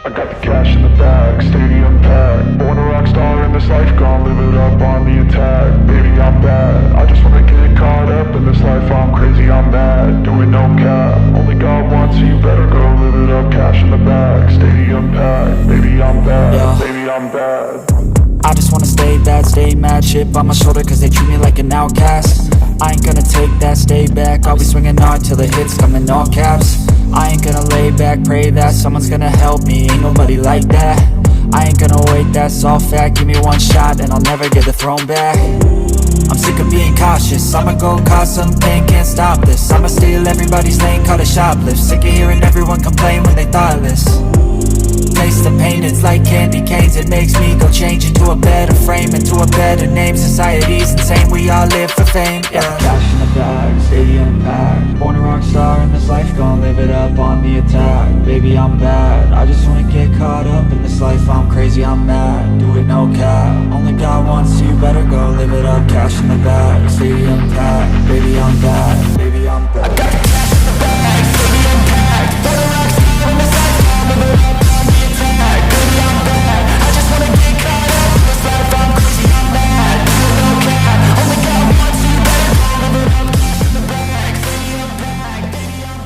I got the cash in the bag, stadium packed. Born a rock star in this life, gon' live it up on the attack. Baby, I'm bad, I just wanna get caught up in this life. I'm crazy, I'm mad, doing no cap. Only got one, so you better go live it up. Cash in the bag, stadium packed. Baby, I'm bad, Yeah. baby, I'm bad. I just wanna stay bad, stay mad. Chip on my shoulder cause they treat me like an outcast. I ain't gonna take that, stay back. I'll be swinging hard till the hits come in all caps. I ain't gonna lay back, pray that someone's gonna help me. Ain't nobody like that. I ain't gonna wait, that's all fact. Give me one shot and I'll never get the throne back. I'm sick of being cautious, I'ma go cause something, can't stop this. I'ma steal everybody's lane, call it shoplift. Sick of hearing everyone complain when they thoughtless. Taste the pain, it's like candy canes. It makes me go change into a better frame, into a better name. Society's insane, we all live for fame, yeah. Cash in the bag, stadium packed. Born a rock star in this life, gon' live it up on the attack. Baby, I'm bad, I just wanna get caught up in this life. I'm crazy, I'm mad, do it no cap. Only got one, so you better go live it up. Cash in the bag, stadium packed.